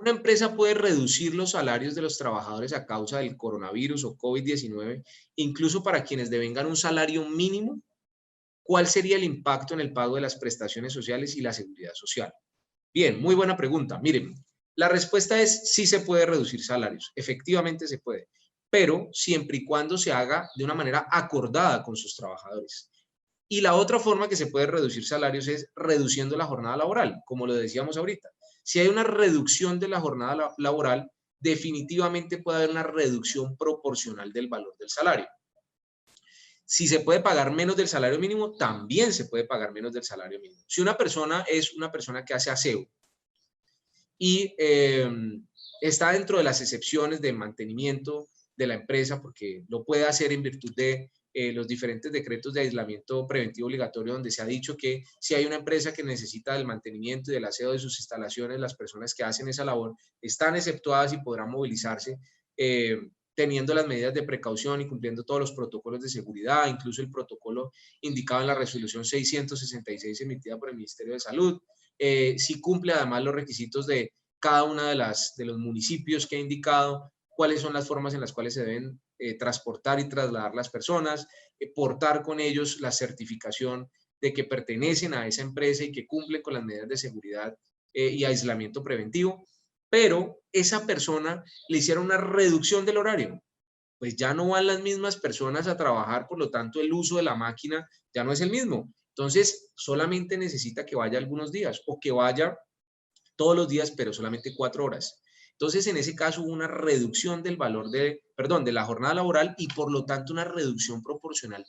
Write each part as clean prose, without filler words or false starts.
Una empresa puede reducir los salarios de los trabajadores a causa del coronavirus o COVID-19, incluso para quienes devengan un salario mínimo. ¿Cuál sería el impacto en el pago de las prestaciones sociales y la seguridad social? Bien, muy buena pregunta. Miren, la respuesta es sí se puede reducir salarios, efectivamente se puede, pero siempre y cuando se haga de una manera acordada con sus trabajadores. Y la otra forma que se puede reducir salarios es reduciendo la jornada laboral, como lo decíamos ahorita. Si hay una reducción de la jornada laboral, definitivamente puede haber una reducción proporcional del valor del salario. Si se puede pagar menos del salario mínimo, también se puede pagar menos del salario mínimo. Si una persona es una persona que hace aseo y está dentro de las excepciones de mantenimiento de la empresa, porque lo puede hacer en virtud de los diferentes decretos de aislamiento preventivo obligatorio, donde se ha dicho que si hay una empresa que necesita del mantenimiento y del aseo de sus instalaciones, las personas que hacen esa labor están exceptuadas y podrán movilizarse teniendo las medidas de precaución y cumpliendo todos los protocolos de seguridad, incluso el protocolo indicado en la resolución 666 emitida por el Ministerio de Salud. Si cumple además los requisitos de cada una de los municipios que he indicado, cuáles son las formas en las cuales se deben transportar y trasladar las personas, portar con ellos la certificación de que pertenecen a esa empresa y que cumplen con las medidas de seguridad y aislamiento preventivo, pero esa persona le hicieron una reducción del horario. Pues ya no van las mismas personas a trabajar, por lo tanto el uso de la máquina ya no es el mismo. Entonces, solamente necesita que vaya algunos días o que vaya todos los días, pero solamente 4 horas. Entonces, en ese caso hubo una reducción del valor de la jornada laboral y por lo tanto una reducción proporcional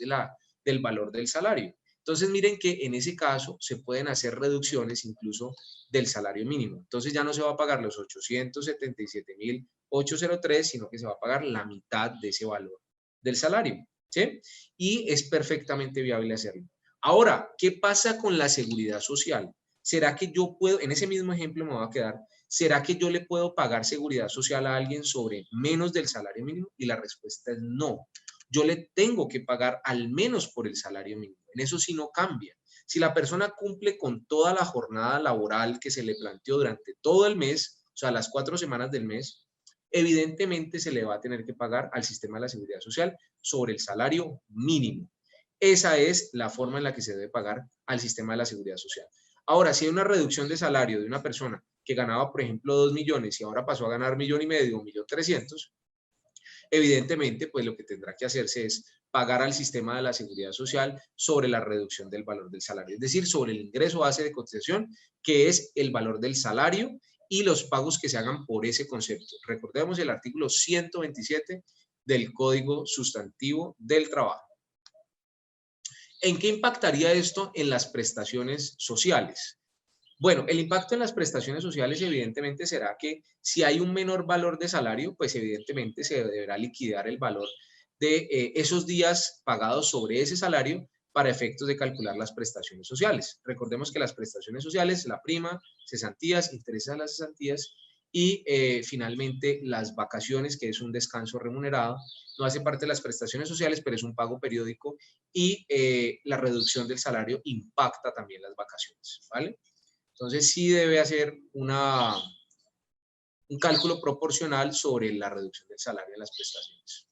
del valor del salario. Entonces, miren que en ese caso se pueden hacer reducciones incluso del salario mínimo. Entonces, ya no se va a pagar los 877.803, sino que se va a pagar la mitad de ese valor del salario, ¿sí? Y es perfectamente viable hacerlo. Ahora, ¿qué pasa con la seguridad social? ¿Será que yo puedo, en ese mismo ejemplo me voy a quedar, ¿será que yo le puedo pagar seguridad social a alguien sobre menos del salario mínimo? Y la respuesta es no. Yo le tengo que pagar al menos por el salario mínimo. En eso sí no cambia. Si la persona cumple con toda la jornada laboral que se le planteó durante todo el mes, o sea, las 4 semanas del mes, evidentemente se le va a tener que pagar al sistema de la seguridad social sobre el salario mínimo. Esa es la forma en la que se debe pagar al sistema de la seguridad social. Ahora, si hay una reducción de salario de una persona que ganaba, por ejemplo, 2 millones y ahora pasó a ganar 1,5 millones, 1.300.000, evidentemente, pues lo que tendrá que hacerse es pagar al sistema de la seguridad social sobre la reducción del valor del salario, es decir, sobre el ingreso base de cotización, que es el valor del salario y los pagos que se hagan por ese concepto. Recordemos el artículo 127 del Código Sustantivo del Trabajo. ¿En qué impactaría esto en las prestaciones sociales? Bueno, el impacto en las prestaciones sociales evidentemente será que si hay un menor valor de salario, pues evidentemente se deberá liquidar el valor de esos días pagados sobre ese salario para efectos de calcular las prestaciones sociales. Recordemos que las prestaciones sociales, la prima, cesantías, intereses a las cesantías y finalmente las vacaciones, que es un descanso remunerado, no hace parte de las prestaciones sociales, pero es un pago periódico y la reducción del salario impacta también las vacaciones, ¿vale? Entonces sí debe hacer un cálculo proporcional sobre la reducción del salario de las prestaciones.